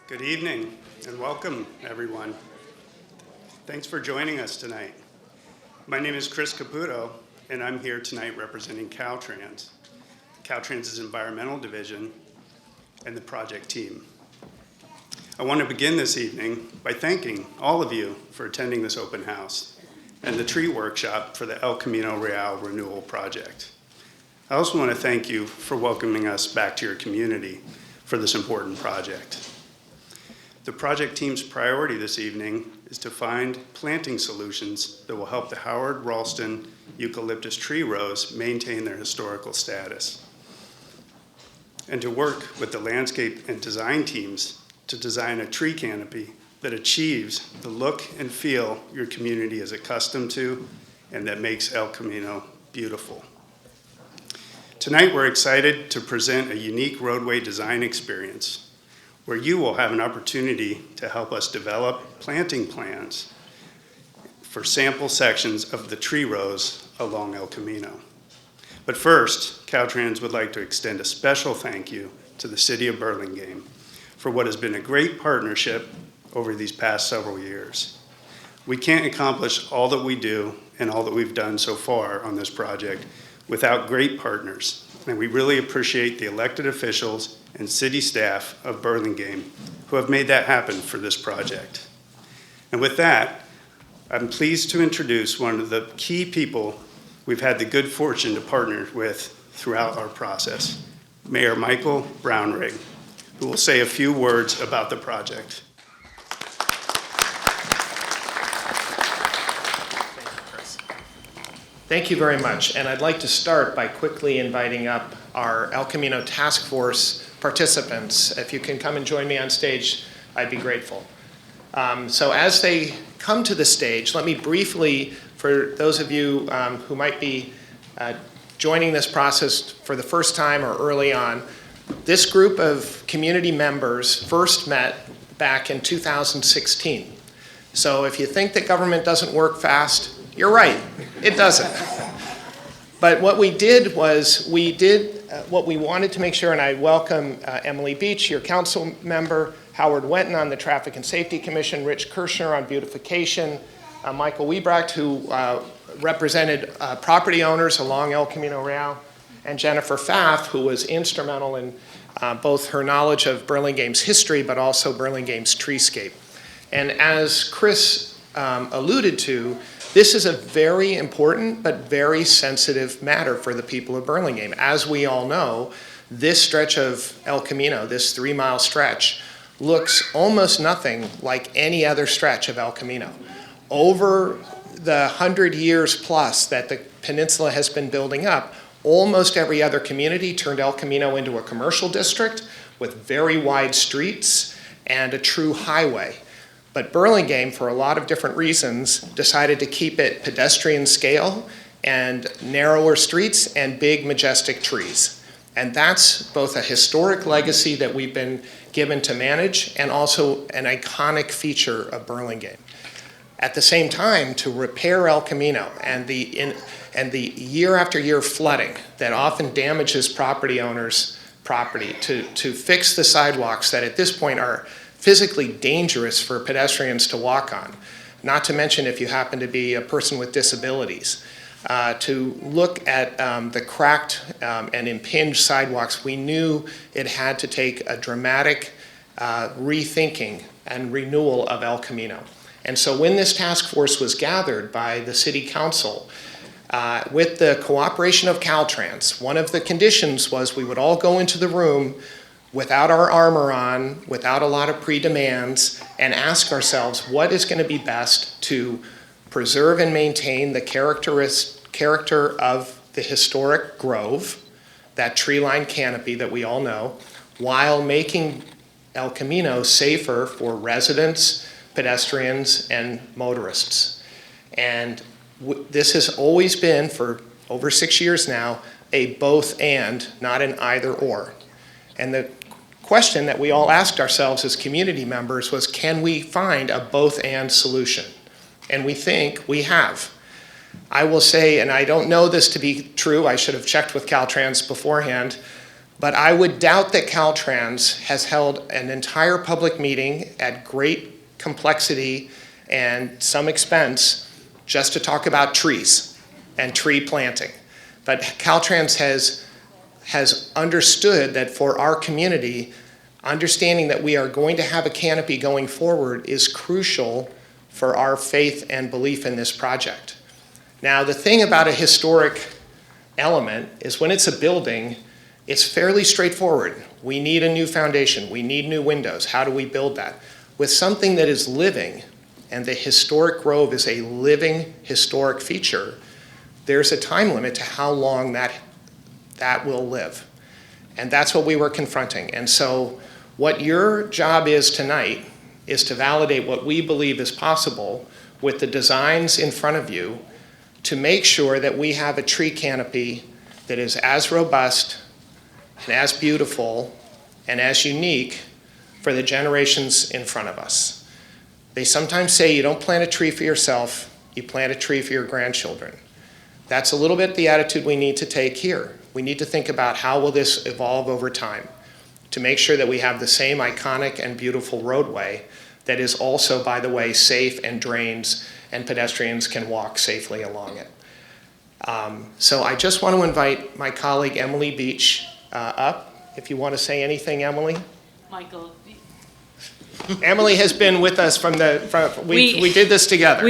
Good evening and welcome, everyone. Thanks for joining us tonight. My name is Chris Caputo, and I'm here tonight representing Caltrans, Caltrans' environmental division, and the project team. I want to begin this evening by thanking all of you for attending this open house and the tree workshop for the El Camino Real Renewal project. I also want to thank you for welcoming us back to your community for this important project. The project team's priority this evening is to find planting solutions that will help the Howard Ralston eucalyptus tree rows maintain their historical status, and to work with the landscape and design teams to design a tree canopy that achieves the look and feel your community is accustomed to and that makes El Camino beautiful. Tonight, we're excited to present a unique roadway design experience where you will have an opportunity to help us develop planting plans for sample sections of the tree rows along El Camino. But first, Caltrans would like to extend a special thank you to the City of Burlingame for what has been a great partnership over these past several years. We can't accomplish all that we do and all that we've done so far on this project without great partners, and we really appreciate the elected officials and city staff of Burlingame who have made that happen for this project. And with that, I'm pleased to introduce one of the key people we've had the good fortune to partner with throughout our process, Mayor Michael Brownrigg, who will say a few words about the project. Thank you very much, and I'd like to start by quickly inviting up our El Camino Task Force participants. If you can come and join me on stage, I'd be grateful. So as they come to the stage, let me briefly, for those of you who might be joining this process for the first time or early on, this group of community members first met back in 2016. So if you think that government doesn't work fast, you're right, it doesn't. But what we did was we did what we wanted to make sure, and I welcome Emily Beach, your council member, Howard Wenton on the Traffic and Safety Commission, Rich Kirshner on beautification, Michael Wiebrecht, who represented property owners along El Camino Real, and Jennifer Pfaff, who was instrumental in both her knowledge of Burlingame's history, but also Burlingame's treescape. And as Chris alluded to, this is a very important but very sensitive matter for the people of Burlingame. As we all know, this stretch of El Camino, this 3-mile stretch, looks almost nothing like any other stretch of El Camino. Over the 100 years plus that the peninsula has been building up, almost every other community turned El Camino into a commercial district with very wide streets and a true highway. But Burlingame, for a lot of different reasons, decided to keep it pedestrian scale and narrower streets and big, majestic trees. And that's both a historic legacy that we've been given to manage and also an iconic feature of Burlingame. At the same time, to repair El Camino and the year after year flooding that often damages property owners' property, to fix the sidewalks that at this point are physically dangerous for pedestrians to walk on, not to mention if you happen to be a person with disabilities. To look at the cracked and impinged sidewalks, we knew it had to take a dramatic rethinking and renewal of El Camino. And so when this task force was gathered by the city council, with the cooperation of Caltrans, one of the conditions was we would all go into the room without our armor on, without a lot of pre-demands, and ask ourselves what is going to be best to preserve and maintain the character of the historic grove, that tree-lined canopy that we all know, while making El Camino safer for residents, pedestrians, and motorists. And this has always been, for over 6 years now, a both and, not an either or. And the question that we all asked ourselves as community members was, can we find a both and solution? And we think we have. I will say, and I don't know this to be true, I should have checked with Caltrans beforehand, But I would doubt that Caltrans has held an entire public meeting at great complexity and some expense just to talk about trees and tree planting. But Caltrans has understood that for our community, understanding that we are going to have a canopy going forward is crucial for our faith and belief in this project. Now, the thing about a historic element is when it's a building, it's fairly straightforward. We need a new foundation. We need new windows. How do we build that? With something that is living, and the historic grove is a living historic feature, there's a time limit to how long that will live. And that's what we were confronting. And so what your job is tonight is to validate what we believe is possible with the designs in front of you to make sure that we have a tree canopy that is as robust and as beautiful and as unique for the generations in front of us. They sometimes say you don't plant a tree for yourself, you plant a tree for your grandchildren. That's a little bit the attitude we need to take here. We need to think about how will this evolve over time to make sure that we have the same iconic and beautiful roadway that is also, by the way, safe and drains and pedestrians can walk safely along it. So I just want to invite my colleague Emily Beach up. If you want to say anything, Emily. Michael. Emily has been with us we did this together.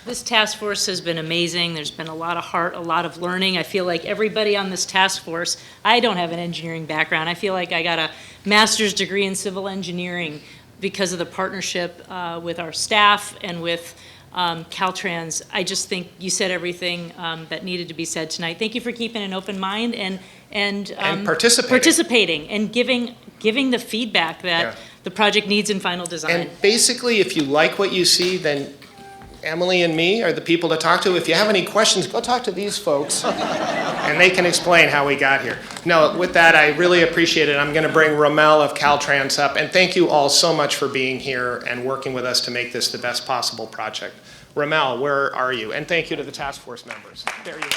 This task force has been amazing. There's been a lot of heart, a lot of learning. I feel like everybody on this task force, I don't have an engineering background. I feel like I got a master's degree in civil engineering because of the partnership with our staff and with Caltrans. I just think you said everything that needed to be said tonight. Thank you for keeping an open mind and participating and giving the feedback that the project needs in final design. And basically, if you like what you see, then Emily and me are the people to talk to. If you have any questions, go talk to these folks, and they can explain how we got here. No, with that, I really appreciate it. I'm going to bring Rommel of Caltrans up, and thank you all so much for being here and working with us to make this the best possible project. Rommel, where are you? And thank you to the task force members. There you are.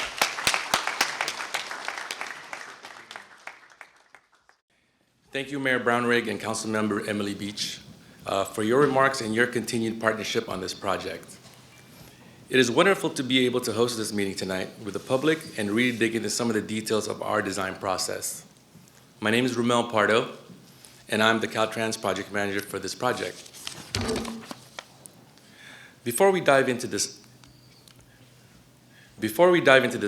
Thank you, Mayor Brownrigg and Councilmember Emily Beach, for your remarks and your continued partnership on this project. It is wonderful to be able to host this meeting tonight with the public and really dig into some of the details of our design process. My name is Rommel Pardo, and I'm the Caltrans project manager for this project. Before we dive into the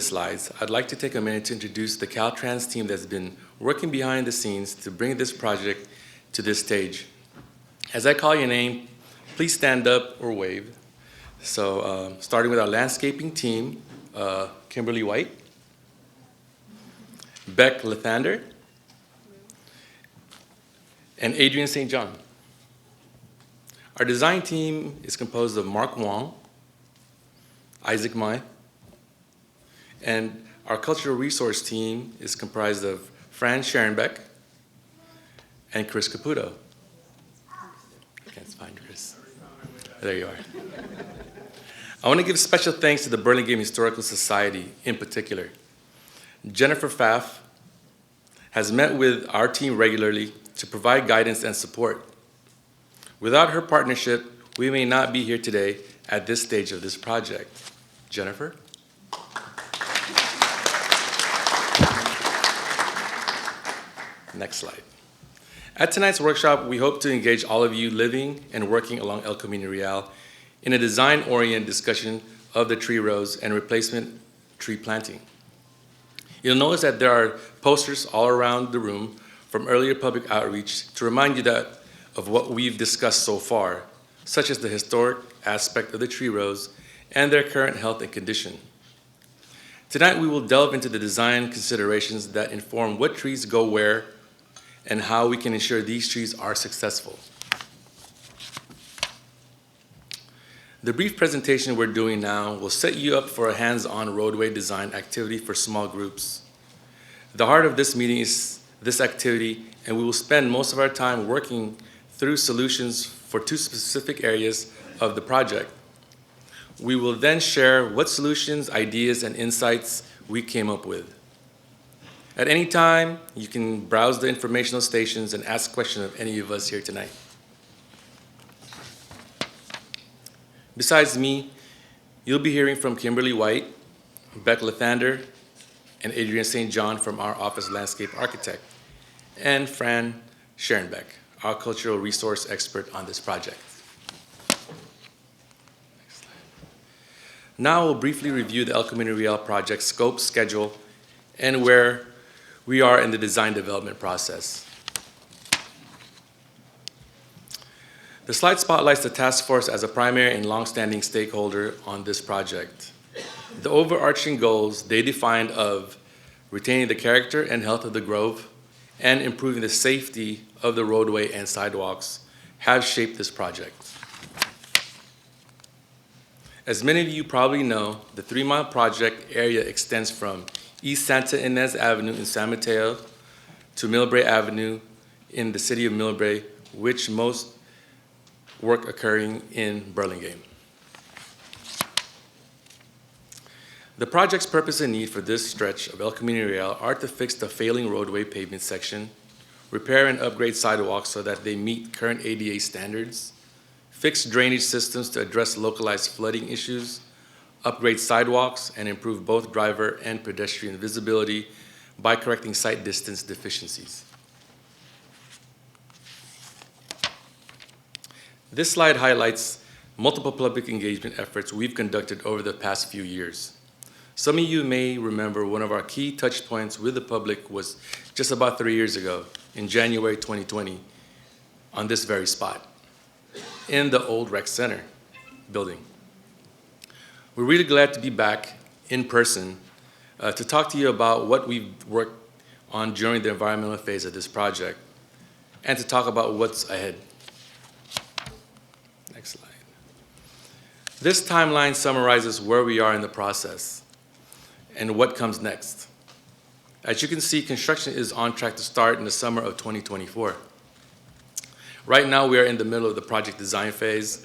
slides, I'd like to take a minute to introduce the Caltrans team that's been working behind the scenes to bring this project to this stage. As I call your name, please stand up or wave. So starting with our landscaping team, Kimberly White, Beck Lathander, and Adrian St. John. Our design team is composed of Mark Wong, Isaac Mai, and our cultural resource team is comprised of Fran Sharonbeck and Chris Caputo. I can't find Chris. There you are. I want to give special thanks to the Burlingame Historical Society in particular. Jennifer Pfaff has met with our team regularly to provide guidance and support. Without her partnership, we may not be here today at this stage of this project. Jennifer? Next slide. At tonight's workshop, we hope to engage all of you living and working along El Camino Real in a design-oriented discussion of the tree rows and replacement tree planting. You'll notice that there are posters all around the room from earlier public outreach to remind you of what we've discussed so far, such as the historic aspect of the tree rows and their current health and condition. Tonight, we will delve into the design considerations that inform what trees go where and how we can ensure these trees are successful. The brief presentation we're doing now will set you up for a hands-on roadway design activity for small groups. The heart of this meeting is this activity, and we will spend most of our time working through solutions for two specific areas of the project. We will then share what solutions, ideas, and insights we came up with. At any time, you can browse the informational stations and ask questions of any of us here tonight. Besides me, you'll be hearing from Kimberly White, Beck Lathander, and Adrian St. John from our office landscape architect, and Fran Scherenbeck, our cultural resource expert on this project. Next slide. Now we'll briefly review the El Camino Real project scope, schedule, and where we are in the design development process. The slide spotlights the task force as a primary and longstanding stakeholder on this project. The overarching goals they defined of retaining the character and health of the grove and improving the safety of the roadway and sidewalks have shaped this project. As many of you probably know, the 3-mile project area extends from East Santa Ynez Avenue in San Mateo to Millbrae Avenue in the city of Millbrae, which most work occurring in Burlingame. The project's purpose and need for this stretch of El Camino Real are to fix the failing roadway pavement section, repair and upgrade sidewalks so that they meet current ADA standards, fix drainage systems to address localized flooding issues, upgrade sidewalks, and improve both driver and pedestrian visibility by correcting sight distance deficiencies. This slide highlights multiple public engagement efforts we've conducted over the past few years. Some of you may remember one of our key touch points with the public was just about 3 years ago, in January 2020, on this very spot, in the old rec center building. We're really glad to be back in person to talk to you about what we've worked on during the environmental phase of this project and to talk about what's ahead. Next slide. This timeline summarizes where we are in the process and what comes next. As you can see, construction is on track to start in the summer of 2024. Right now, we are in the middle of the project design phase,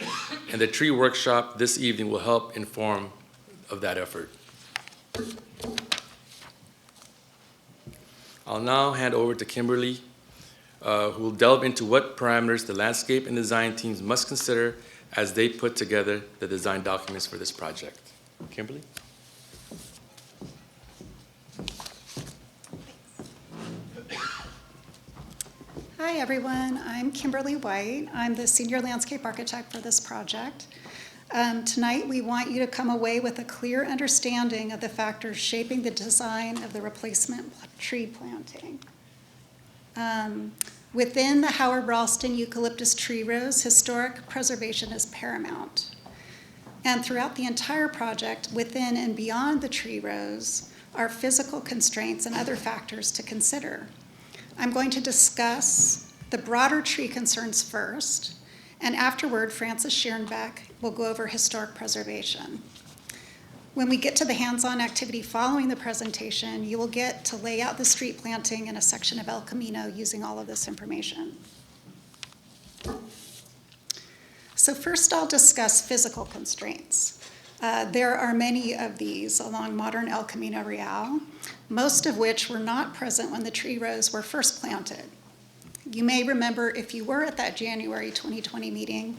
and the tree workshop this evening will help inform of that effort. I'll now hand over to Kimberly, who will delve into what parameters the landscape and design teams must consider as they put together the design documents for this project. Kimberly? Hi, everyone. I'm Kimberly White. I'm the senior landscape architect for this project. Tonight, we want you to come away with a clear understanding of the factors shaping the design of the replacement tree planting. Within the Howard Ralston eucalyptus tree rows, historic preservation is paramount. And throughout the entire project, within and beyond the tree rows, are physical constraints and other factors to consider. I'm going to discuss the broader tree concerns first, and afterward, Francis Scherenbeck will go over historic preservation. When we get to the hands-on activity following the presentation, you will get to lay out the street planting in a section of El Camino using all of this information. So first, I'll discuss physical constraints. There are many of these along modern El Camino Real, most of which were not present when the tree rows were first planted. You may remember, if you were at that January 2020 meeting,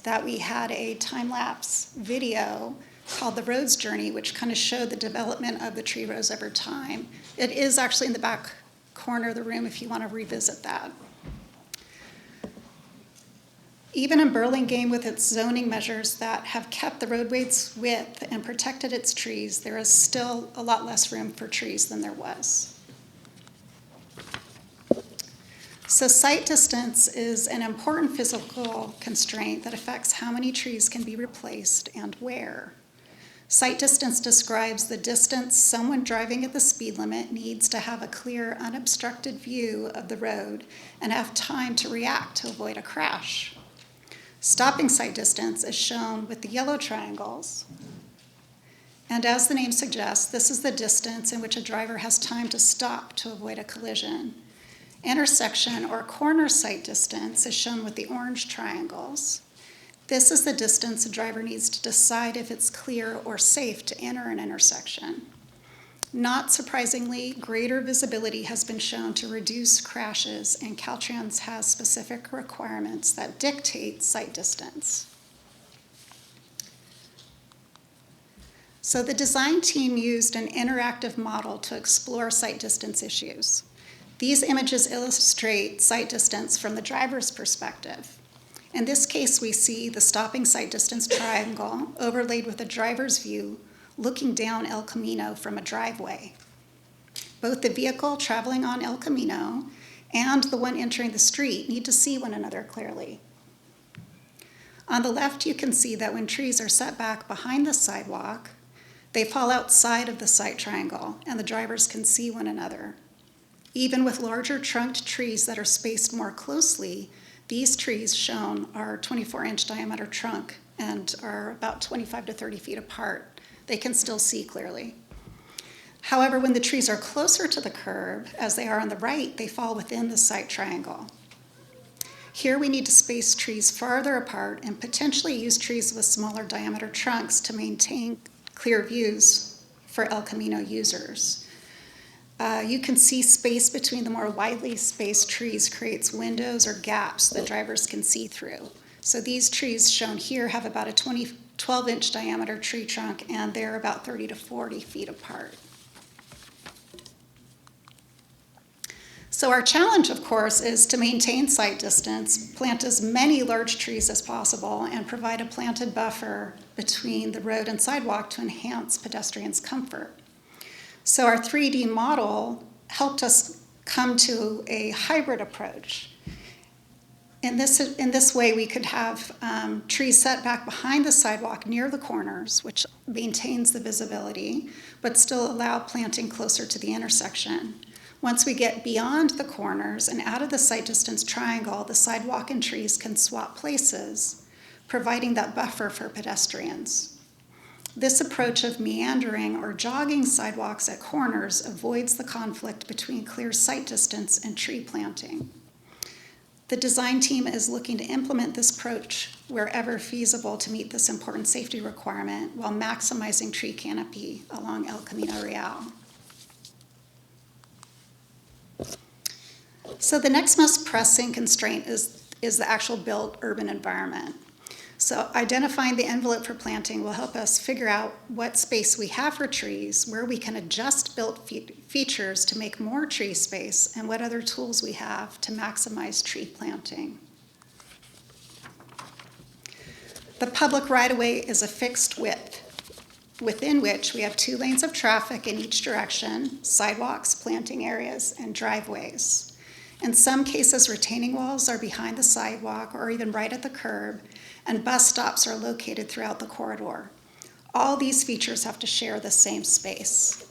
that we had a time-lapse video called The Roads Journey, which kind of showed the development of the tree rows over time. It is actually in the back corner of the room if you want to revisit that. Even in Burlingame, with its zoning measures that have kept the roadway's width and protected its trees, there is still a lot less room for trees than there was. So sight distance is an important physical constraint that affects how many trees can be replaced and where. Sight distance describes the distance someone driving at the speed limit needs to have a clear, unobstructed view of the road and have time to react to avoid a crash. Stopping sight distance is shown with the yellow triangles. And as the name suggests, this is the distance in which a driver has time to stop to avoid a collision. Intersection or corner sight distance is shown with the orange triangles. This is the distance a driver needs to decide if it's clear or safe to enter an intersection. Not surprisingly, greater visibility has been shown to reduce crashes, and Caltrans has specific requirements that dictate sight distance. So the design team used an interactive model to explore sight distance issues. These images illustrate sight distance from the driver's perspective. In this case, we see the stopping sight distance triangle overlaid with a driver's view looking down El Camino from a driveway. Both the vehicle traveling on El Camino and the one entering the street need to see one another clearly. On the left, you can see that when trees are set back behind the sidewalk, they fall outside of the sight triangle, and the drivers can see one another. Even with larger trunked trees that are spaced more closely, these trees shown are 24-inch diameter trunk and are about 25 to 30 feet apart. They can still see clearly. However, when the trees are closer to the curb, as they are on the right, they fall within the sight triangle. Here we need to space trees farther apart and potentially use trees with smaller diameter trunks to maintain clear views for El Camino users. You can see space between the more widely spaced trees creates windows or gaps that drivers can see through. So these trees shown here have about a 12-inch diameter tree trunk, and they're about 30 to 40 feet apart. So our challenge, of course, is to maintain sight distance, plant as many large trees as possible, and provide a planted buffer between the road and sidewalk to enhance pedestrians' comfort. So our 3D model helped us come to a hybrid approach. In this way, we could have trees set back behind the sidewalk near the corners, which maintains the visibility, but still allow planting closer to the intersection. Once we get beyond the corners and out of the sight distance triangle, the sidewalk and trees can swap places, providing that buffer for pedestrians. This approach of meandering or jogging sidewalks at corners avoids the conflict between clear sight distance and tree planting. The design team is looking to implement this approach wherever feasible to meet this important safety requirement while maximizing tree canopy along El Camino Real. So the next most pressing constraint is the actual built urban environment. So identifying the envelope for planting will help us figure out what space we have for trees, where we can adjust built features to make more tree space, and what other tools we have to maximize tree planting. The public right-of-way is a fixed width, within which we have 2 lanes of traffic in each direction, sidewalks, planting areas, and driveways. In some cases, retaining walls are behind the sidewalk or even right at the curb, and bus stops are located throughout the corridor. All these features have to share the same space.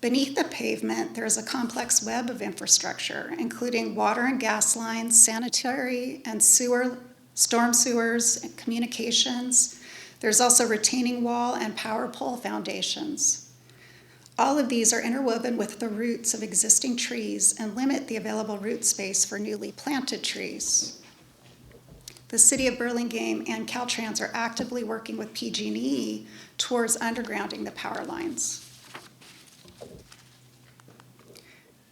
Beneath the pavement, there is a complex web of infrastructure, including water and gas lines, sanitary and storm sewers, and communications. There's also retaining wall and power pole foundations. All of these are interwoven with the roots of existing trees and limit the available root space for newly planted trees. The City of Burlingame and Caltrans are actively working with PG&E towards undergrounding the power lines.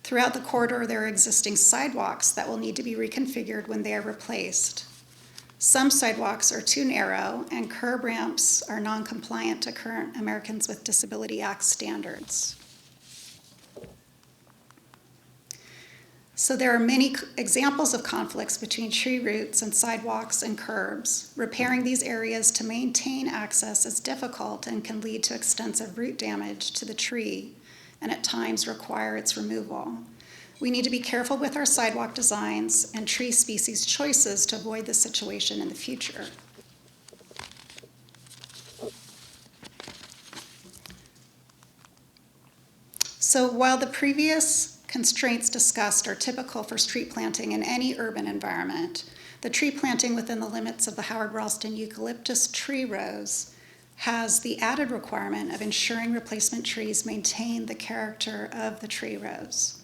Throughout the corridor, there are existing sidewalks that will need to be reconfigured when they are replaced. Some sidewalks are too narrow, and curb ramps are non-compliant to current Americans with Disability Act standards. So there are many examples of conflicts between tree roots and sidewalks and curbs. Repairing these areas to maintain access is difficult and can lead to extensive root damage to the tree, and at times require its removal. We need to be careful with our sidewalk designs and tree species choices to avoid this situation in the future. So while the previous constraints discussed are typical for street planting in any urban environment, the tree planting within the limits of the Howard Ralston eucalyptus tree rows has the added requirement of ensuring replacement trees maintain the character of the tree rows.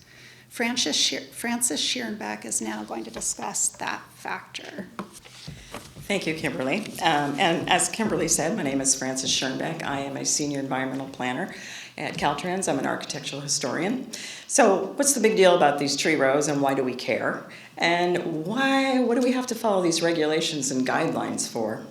Frances Schierenbeck is now going to discuss that factor. Thank you, Kimberly. And as Kimberly said, my name is Frances Schoenbeck. I am a senior environmental planner at Caltrans. I'm an architectural historian. So what's the big deal about these tree rows and why do we care? And what do we have to follow these regulations and guidelines for?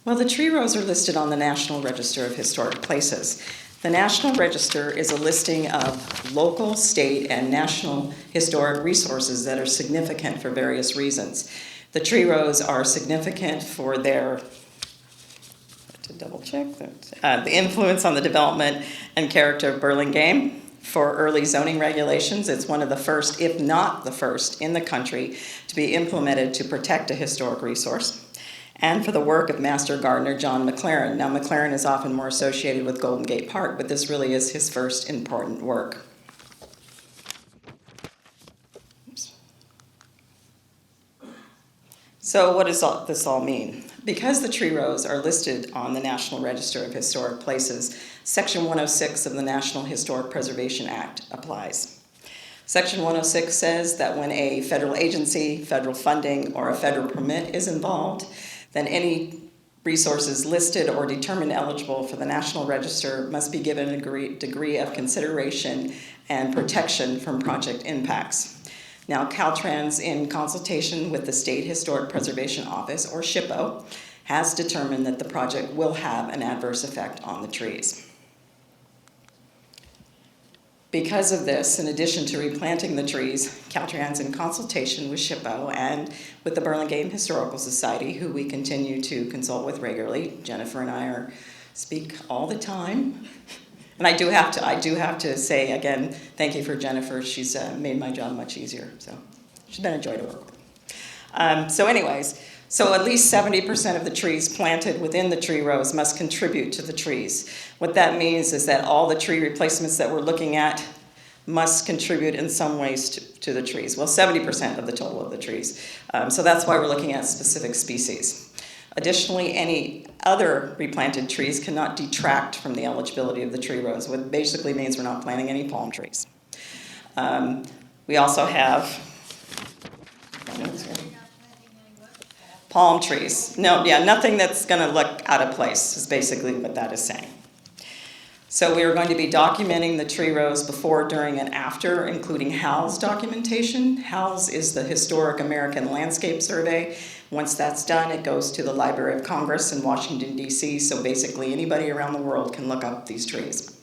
Well, the tree rows are listed on the National Register of Historic Places. The National Register is a listing of local, state, and national historic resources that are significant for various reasons. The tree rows are significant for their, to double check, the influence on the development and character of Burlingame. For early zoning regulations, it's one of the first, if not the first, in the country to be implemented to protect a historic resource. And for the work of Master Gardener John McLaren. Now, McLaren is often more associated with Golden Gate Park, but this really is his first important work. Oops. So what does this all mean? Because the tree rows are listed on the National Register of Historic Places, Section 106 of the National Historic Preservation Act applies. Section 106 says that when a federal agency, federal funding, or a federal permit is involved, then any resources listed or determined eligible for the National Register must be given a degree of consideration and protection from project impacts. Now, Caltrans, in consultation with the State Historic Preservation Office, or SHPO, has determined that the project will have an adverse effect on the trees. Because of this, in addition to replanting the trees, Caltrans, in consultation with SHPO and with the Burlingame Historical Society, who we continue to consult with regularly, Jennifer and I speak all the time. And I do have to say again, thank you for Jennifer. She's made my job much easier. So she's been a joy to work with. So at least 70% of the trees planted within the tree rows must contribute to the trees. What that means is that all the tree replacements that we're looking at must contribute in some ways to the trees. Well, 70% of the total of the trees. So that's why we're looking at specific species. Additionally, any other replanted trees cannot detract from the eligibility of the tree rows, what basically means we're not planting any palm trees. We also have palm trees. No, yeah, nothing that's going to look out of place is basically what that is saying. So we are going to be documenting the tree rows before, during, and after, including HALS documentation. HALS is the Historic American Landscape Survey. Once that's done, it goes to the Library of Congress in Washington, D.C., so basically anybody around the world can look up these trees.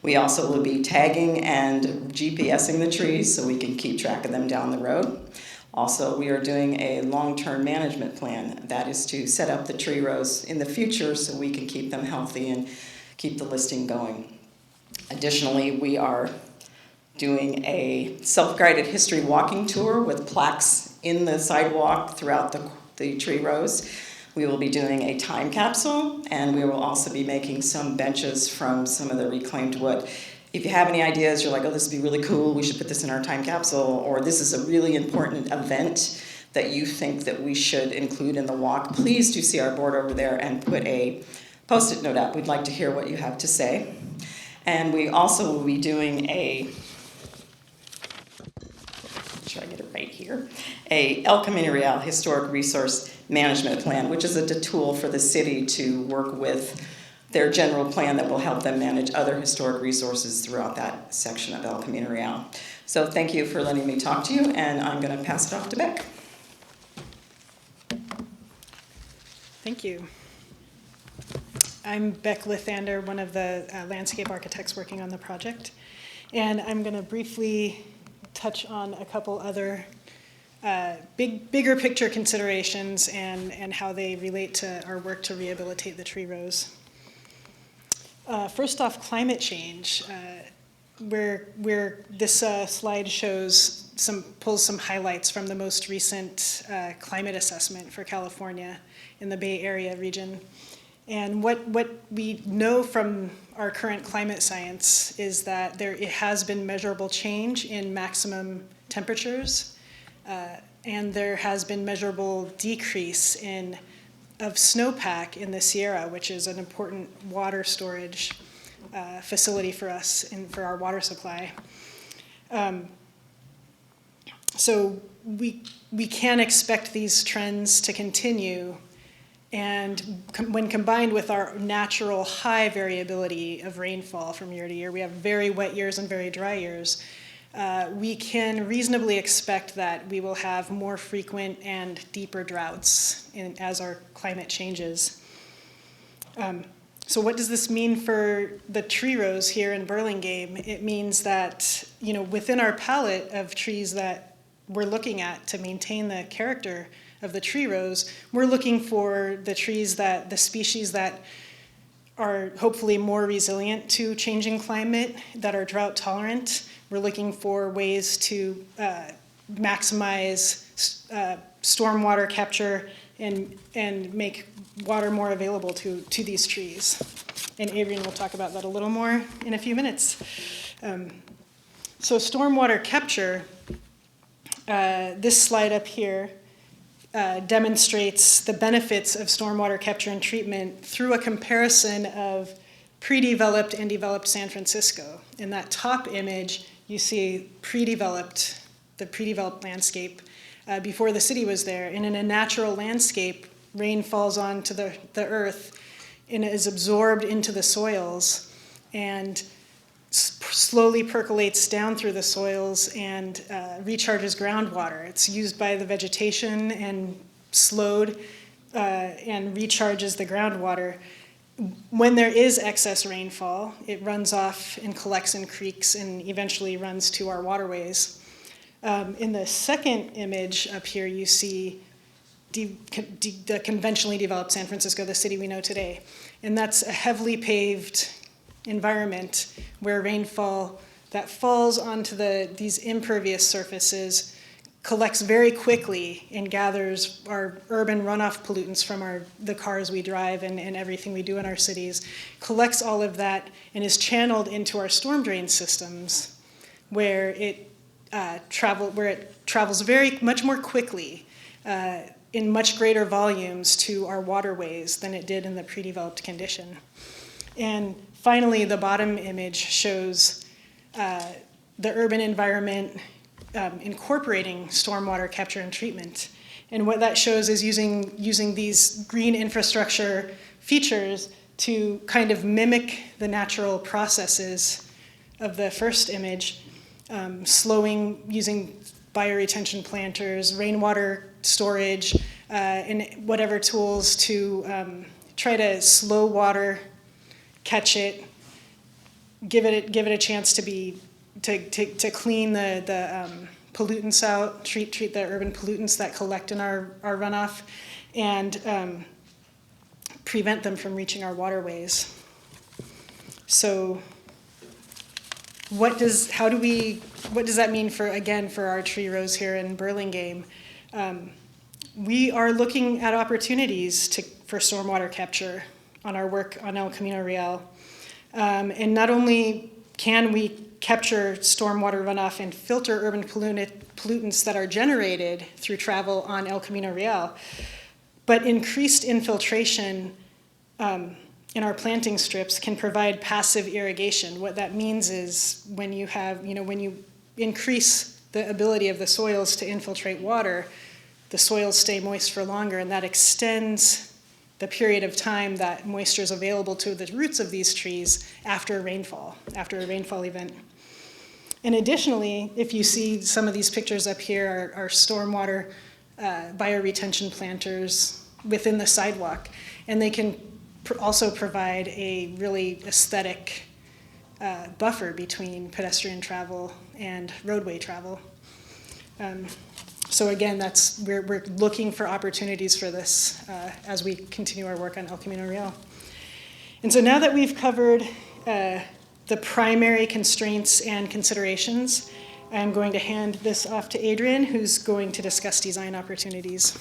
We also will be tagging and GPSing the trees so we can keep track of them down the road. Also, we are doing a long-term management plan. That is to set up the tree rows in the future so we can keep them healthy and keep the listing going. Additionally, we are doing a self-guided history walking tour with plaques in the sidewalk throughout the tree rows. We will be doing a time capsule, and we will also be making some benches from some of the reclaimed wood. If you have any ideas, you're like, oh, this would be really cool, we should put this in our time capsule, or this is a really important event that you think that we should include in the walk, please do see our board over there and put a Post-it note up. We'd like to hear what you have to say. And we also will be doing make sure I get it right here, a El Camino Real Historic Resource Management Plan, which is a tool for the city to work with their general plan that will help them manage other historic resources throughout that section of El Camino Real. So thank you for letting me talk to you, and I'm going to pass it off to Beck. Thank you. I'm Beck Lithander, one of the landscape architects working on the project, and I'm going to briefly touch on a couple other bigger picture considerations and how they relate to our work to rehabilitate the tree rows. First off, climate change, where this slide pulls some highlights from the most recent climate assessment for California in the Bay Area region. And what we know from our current climate science is that it has been measurable change in maximum temperatures, and there has been measurable decrease of snowpack in the Sierra, which is an important water storage facility for us and for our water supply. So we can expect these trends to continue, and when combined with our natural high variability of rainfall from year to year, we have very wet years and very dry years, we can reasonably expect that we will have more frequent and deeper droughts as our climate changes. So what does this mean for the tree rows here in Burlingame? It means that, within our palette of trees that we're looking at to maintain the character of the tree rows, we're looking for the species that are hopefully more resilient to changing climate, that are drought tolerant. We're looking for ways to maximize stormwater capture and make water more available to these trees. And Adrian will talk about that a little more in a few minutes. So stormwater capture, this slide up here demonstrates the benefits of stormwater capture and treatment through a comparison of pre-developed and developed San Francisco. In that top image, you see the pre-developed landscape before the city was there. And in a natural landscape, rain falls onto the earth and is absorbed into the soils and slowly percolates down through the soils and recharges groundwater. It's used by the vegetation and slowed and recharges the groundwater. When there is excess rainfall, it runs off and collects in creeks and eventually runs to our waterways. In the second image up here, you see the conventionally developed San Francisco, the city we know today. And that's a heavily paved environment where rainfall that falls onto these impervious surfaces collects very quickly and gathers our urban runoff pollutants from the cars we drive and everything we do in our cities, collects all of that and is channeled into our storm drain systems where it travels very much more quickly in much greater volumes to our waterways than it did in the pre-developed condition. And finally, the bottom image shows the urban environment incorporating stormwater capture and treatment. And what that shows is using these green infrastructure features to kind of mimic the natural processes of the first image, using bioretention planters, rainwater storage, and whatever tools to try to slow water, catch it, give it a chance to clean the pollutants out, treat the urban pollutants that collect in our runoff, and prevent them from reaching our waterways. So what does that mean for our tree rows here in Burlingame? We are looking at opportunities for stormwater capture on our work on El Camino Real. And not only can we capture stormwater runoff and filter urban pollutants that are generated through travel on El Camino Real, but increased infiltration in our planting strips can provide passive irrigation. What that means is when you increase the ability of the soils to infiltrate water, the soils stay moist for longer, and that extends the period of time that moisture is available to the roots of these trees after a rainfall event. And additionally, if you see some of these pictures up here are stormwater bioretention planters within the sidewalk, and they can also provide a really aesthetic buffer between pedestrian travel and roadway travel. So again, we're looking for opportunities for this as we continue our work on El Camino Real. And so now that we've covered the primary constraints and considerations, I'm going to hand this off to Adrian, who's going to discuss design opportunities.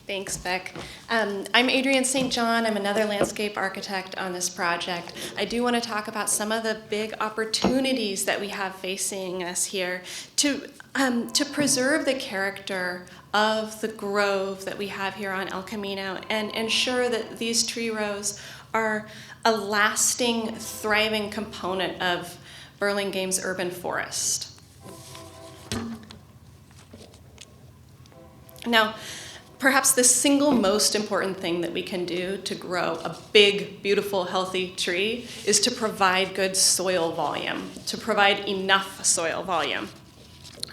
Thanks, Beck. I'm Adrienne St. John. I'm another landscape architect on this project. I do want to talk about some of the big opportunities that we have facing us here to preserve the character of the grove that we have here on El Camino and ensure that these tree rows are a lasting, thriving component of Burlingame's urban forest. Now, perhaps the single most important thing that we can do to grow a big, beautiful, healthy tree is to provide good soil volume, to provide enough soil volume.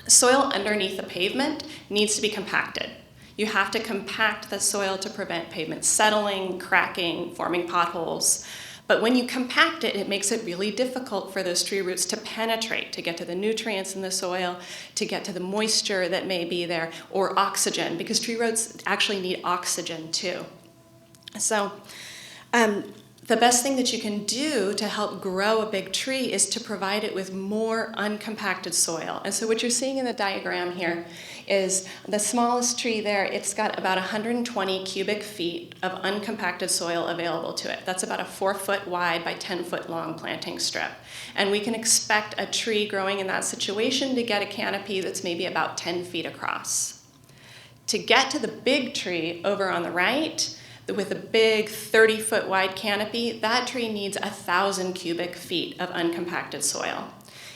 Soil underneath the pavement needs to be compacted. You have to compact the soil to prevent pavement settling, cracking, forming potholes. But when you compact it, it makes it really difficult for those tree roots to penetrate, to get to the nutrients in the soil, to get to the moisture that may be there, or oxygen, because tree roots actually need oxygen too. So the best thing that you can do to help grow a big tree is to provide it with more uncompacted soil. And so what you're seeing in the diagram here is the smallest tree there, it's got about 120 cubic feet of uncompacted soil available to it. That's about a 4-foot wide by 10-foot long planting strip. And we can expect a tree growing in that situation to get a canopy that's maybe about 10 feet across. To get to the big tree over on the right, with a big 30-foot wide canopy, that tree needs 1,000 cubic feet of uncompacted soil.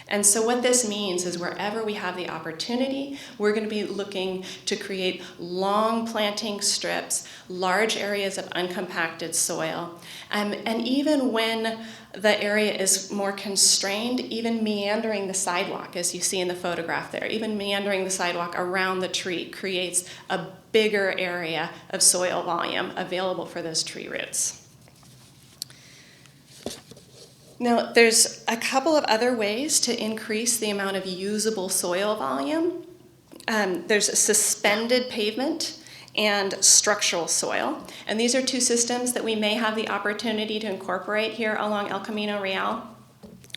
And so what this means is wherever we have the opportunity, we're going to be looking to create long planting strips, large areas of uncompacted soil. And even when the area is more constrained, even meandering the sidewalk, as you see in the photograph there, even meandering the sidewalk around the tree creates a bigger area of soil volume available for those tree roots. Now, there's a couple of other ways to increase the amount of usable soil volume. There's suspended pavement and structural soil. And these are two systems that we may have the opportunity to incorporate here along El Camino Real.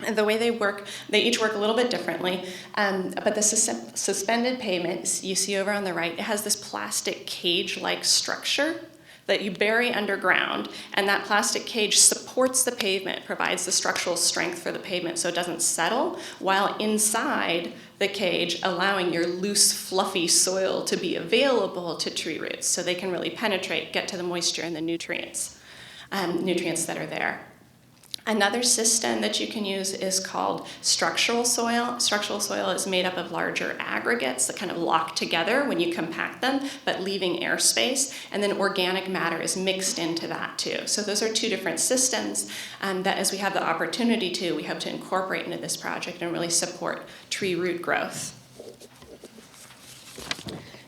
And the way they work, they each work a little bit differently, but the suspended pavement you see over on the right, it has this plastic cage-like structure that you bury underground, and that plastic cage supports the pavement, provides the structural strength for the pavement so it doesn't settle, while inside the cage allowing your loose, fluffy soil to be available to tree roots so they can really penetrate, get to the moisture and the nutrients that are there. Another system that you can use is called structural soil. Structural soil is made up of larger aggregates that kind of lock together when you compact them, but leaving airspace, and then organic matter is mixed into that too. So those are two different systems that as we have the opportunity to, we hope to incorporate into this project and really support tree root growth.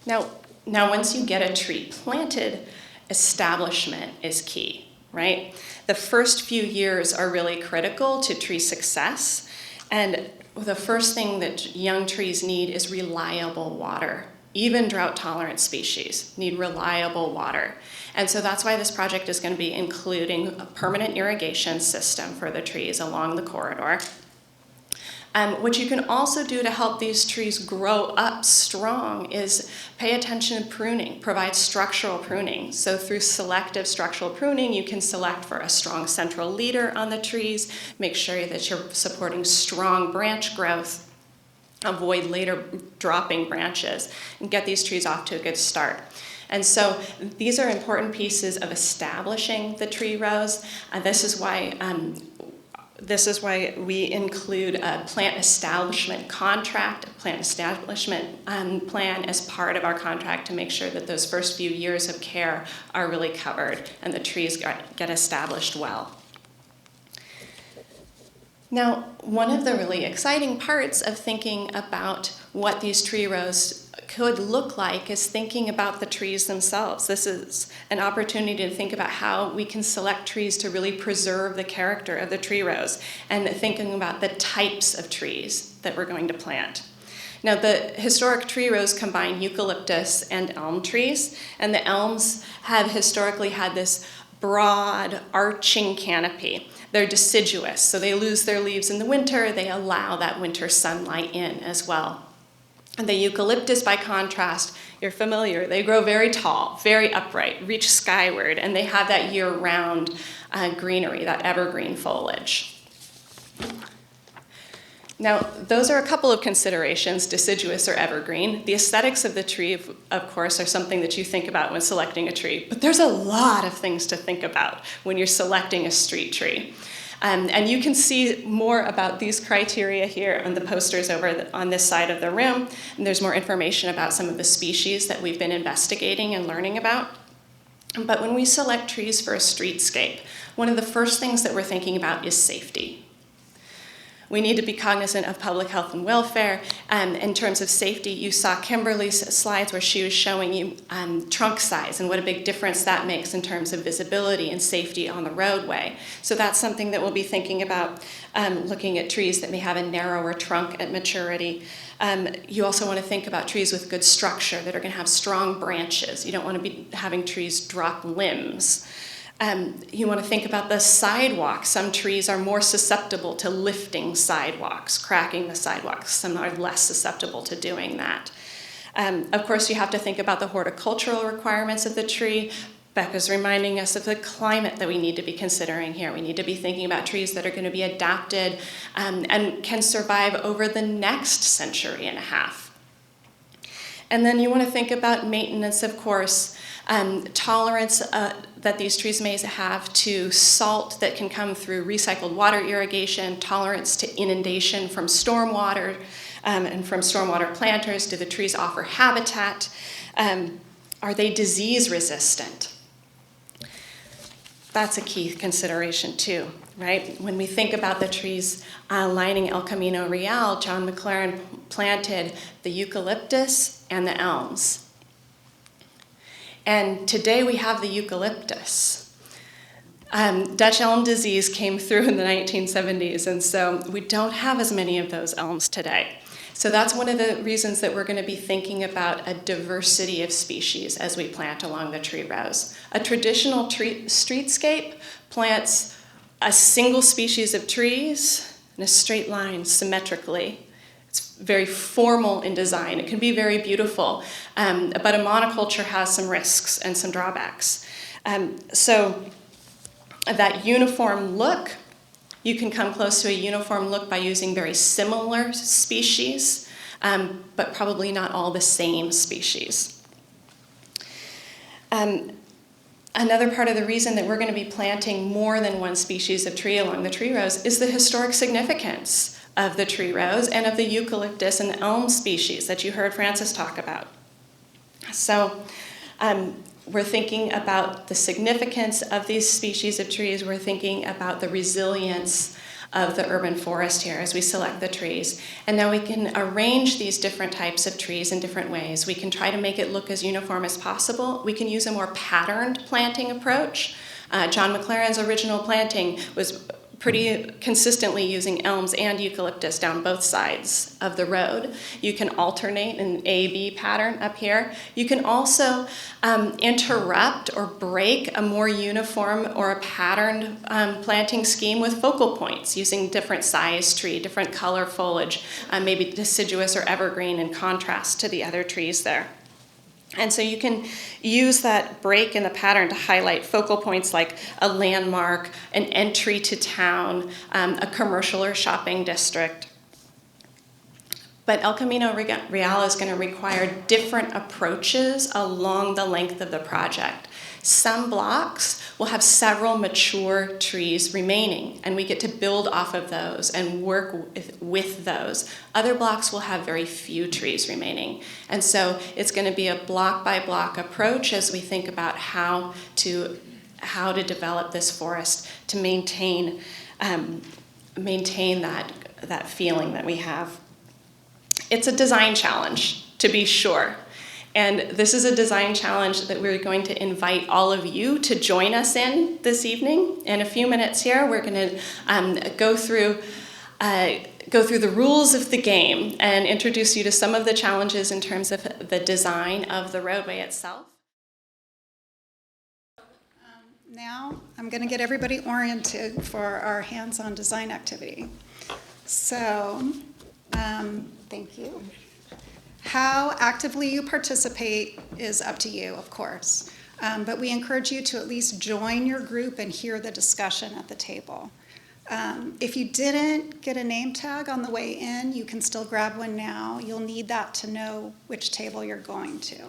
Now once you get a tree planted, establishment is key. Right? The first few years are really critical to tree success, and the first thing that young trees need is reliable water. Even drought-tolerant species need reliable water. And so that's why this project is going to be including a permanent irrigation system for the trees along the corridor. What you can also do to help these trees grow up strong is pay attention to pruning, provide structural pruning. So through selective structural pruning, you can select for a strong central leader on the trees, make sure that you're supporting strong branch growth, avoid later dropping branches, and get these trees off to a good start. And so these are important pieces of establishing the tree rows. This is why we include a plant establishment contract, a plant establishment plan as part of our contract to make sure that those first few years of care are really covered and the trees get established well. Now, one of the really exciting parts of thinking about what these tree rows could look like is thinking about the trees themselves. This is an opportunity to think about how we can select trees to really preserve the character of the tree rows and thinking about the types of trees that we're going to plant. Now, the historic tree rows combine eucalyptus and elm trees, and the elms have historically had this broad, arching canopy. They're deciduous, so they lose their leaves in the winter. They allow that winter sunlight in as well. And the eucalyptus, by contrast, you're familiar, they grow very tall, very upright, reach skyward, and they have that year-round greenery, that evergreen foliage. Now, those are a couple of considerations, deciduous or evergreen. The aesthetics of the tree, of course, are something that you think about when selecting a tree, but there's a lot of things to think about when you're selecting a street tree. And you can see more about these criteria here on the posters over on this side of the room. And there's more information about some of the species that we've been investigating and learning about. But when we select trees for a streetscape, one of the first things that we're thinking about is safety. We need to be cognizant of public health and welfare. In terms of safety, you saw Kimberly's slides where she was showing you trunk size and what a big difference that makes in terms of visibility and safety on the roadway. So that's something that we'll be thinking about, looking at trees that may have a narrower trunk at maturity. You also want to think about trees with good structure that are going to have strong branches. You don't want to be having trees drop limbs. You want to think about the sidewalk. Some trees are more susceptible to lifting sidewalks, cracking the sidewalks. Some are less susceptible to doing that. Of course, you have to think about the horticultural requirements of the tree. Becca's reminding us of the climate that we need to be considering here. We need to be thinking about trees that are going to be adapted and can survive over the next century and a half. And then you want to think about maintenance, of course. Tolerance that these trees may have to salt that can come through recycled water irrigation, tolerance to inundation from stormwater and from stormwater planters. Do the trees offer habitat? Are they disease resistant? That's a key consideration too, right? When we think about the trees lining El Camino Real, John McLaren planted the eucalyptus and the elms. And today we have the eucalyptus. Dutch elm disease came through in the 1970s, and so we don't have as many of those elms today. So that's one of the reasons that we're going to be thinking about a diversity of species as we plant along the tree rows. A traditional streetscape plants a single species of trees in a straight line symmetrically. It's very formal in design. It can be very beautiful, but a monoculture has some risks and some drawbacks. So that uniform look, you can come close to a uniform look by using very similar species, but probably not all the same species. Another part of the reason that we're going to be planting more than one species of tree along the tree rows is the historic significance of the tree rows and of the eucalyptus and the elm species that you heard Francis talk about. So we're thinking about the significance of these species of trees. We're thinking about the resilience of the urban forest here as we select the trees. And now we can arrange these different types of trees in different ways. We can try to make it look as uniform as possible. We can use a more patterned planting approach. John McLaren's original planting was pretty consistently using elms and eucalyptus down both sides of the road. You can alternate an A-B pattern up here. You can also interrupt or break a more uniform or a patterned planting scheme with focal points using different size tree, different color foliage, maybe deciduous or evergreen in contrast to the other trees there. And so you can use that break in the pattern to highlight focal points like a landmark, an entry to town, a commercial or shopping district. But El Camino Real is going to require different approaches along the length of the project. Some blocks will have several mature trees remaining, and we get to build off of those and work with those. Other blocks will have very few trees remaining. And so it's going to be a block-by-block approach as we think about how to develop this forest to maintain that feeling that we have. It's a design challenge, to be sure. And this is a design challenge that we're going to invite all of you to join us in this evening. In a few minutes here, we're going to go through the rules of the game and introduce you to some of the challenges in terms of the design of the roadway itself. Now, I'm going to get everybody oriented for our hands-on design activity. So, thank you. How actively you participate is up to you, of course. But we encourage you to at least join your group and hear the discussion at the table. If you didn't get a name tag on the way in, you can still grab one now. You'll need that to know which table you're going to.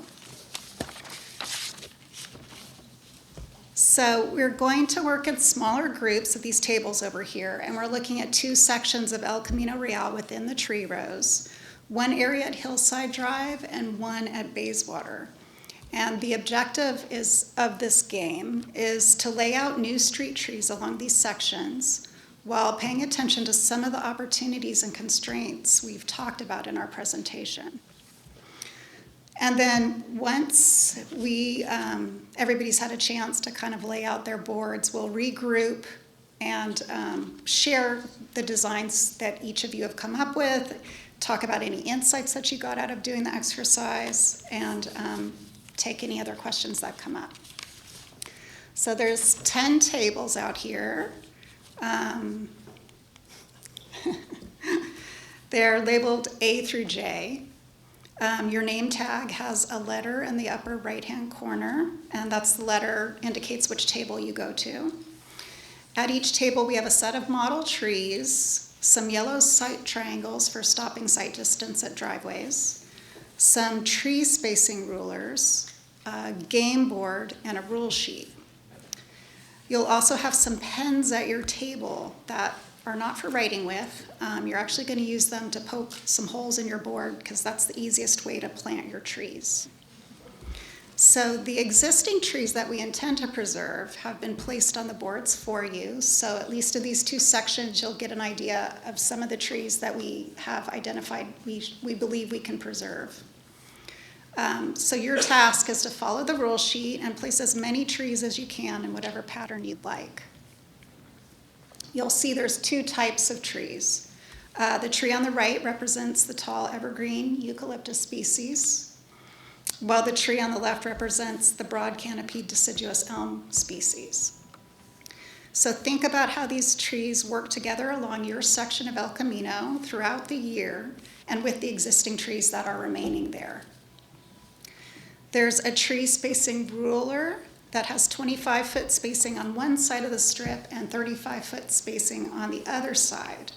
So we're going to work in smaller groups of these tables over here, and we're looking at 2 sections of El Camino Real within the tree rows, one area at Hillside Drive and one at Bayswater. And the objective of this game is to lay out new street trees along these sections while paying attention to some of the opportunities and constraints we've talked about in our presentation. And then once everybody's had a chance to kind of lay out their boards, we'll regroup and share the designs that each of you have come up with, talk about any insights that you got out of doing the exercise, and take any other questions that come up. So there's 10 tables out here. They're labeled A through J. Your name tag has a letter in the upper right-hand corner, and that's the letter indicates which table you go to. At each table, we have a set of model trees, some yellow sight triangles for stopping sight distance at driveways, some tree spacing rulers, a game board, and a rule sheet. You'll also have some pens at your table that are not for writing with. You're actually going to use them to poke some holes in your board because that's the easiest way to plant your trees. So the existing trees that we intend to preserve have been placed on the boards for you. So at least in these 2 sections, you'll get an idea of some of the trees that we have identified we believe we can preserve. So your task is to follow the rule sheet and place as many trees as you can in whatever pattern you'd like. You'll see there's 2 types of trees. The tree on the right represents the tall evergreen eucalyptus species, while the tree on the left represents the broad canopied deciduous elm species. So think about how these trees work together along your section of El Camino throughout the year and with the existing trees that are remaining there. There's a tree spacing ruler that has 25-foot spacing on one side of the strip and 35-foot spacing on the other side.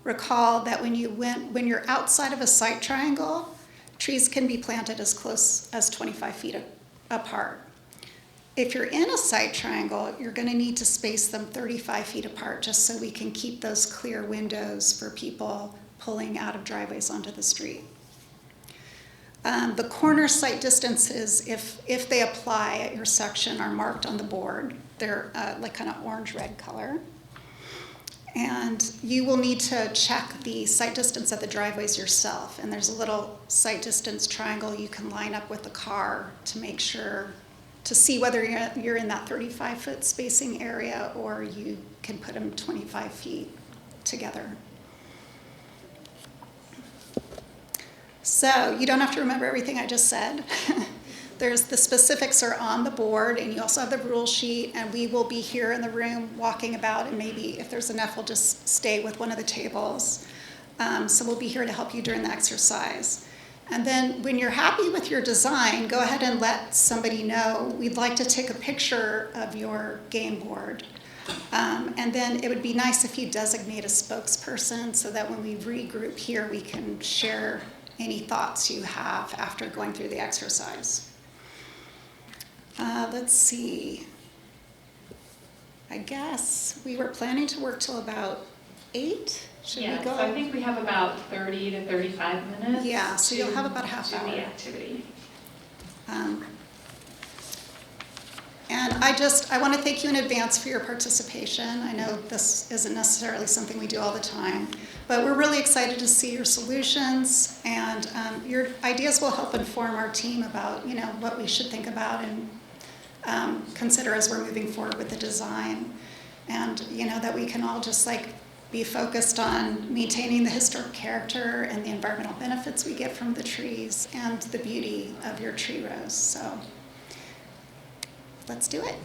Recall that when you're outside of a sight triangle, trees can be planted as close as 25 feet apart. If you're in a sight triangle, you're going to need to space them 35 feet apart just so we can keep those clear windows for people pulling out of driveways onto the street. The corner sight distances, if they apply at your section, are marked on the board. They're like kind of orange-red color. And you will need to check the sight distance at the driveways yourself. And there's a little sight distance triangle you can line up with the car to make sure, to see whether you're in that 35-foot spacing area or you can put them 25 feet together. So you don't have to remember everything I just said. The specifics are on the board, and you also have the rule sheet, and we will be here in the room walking about, and maybe if there's enough, we'll just stay with one of the tables. So we'll be here to help you during the exercise. And then when you're happy with your design, go ahead and let somebody know. We'd like to take a picture of your game board. And then it would be nice if you designate a spokesperson so that when we regroup here, we can share any thoughts you have after going through the exercise. Let's see. I guess we were planning to work till about 8. Should we go? So I think we have about 30 to 35 minutes. Yeah, so you'll have about a half hour. The activity. And I want to thank you in advance for your participation. I know this isn't necessarily something we do all the time, but we're really excited to see your solutions, and your ideas will help inform our team about what we should think about and consider as we're moving forward with the design, and that we can all just be focused on maintaining the historic character and the environmental benefits we get from the trees and the beauty of your tree rows. So let's do it.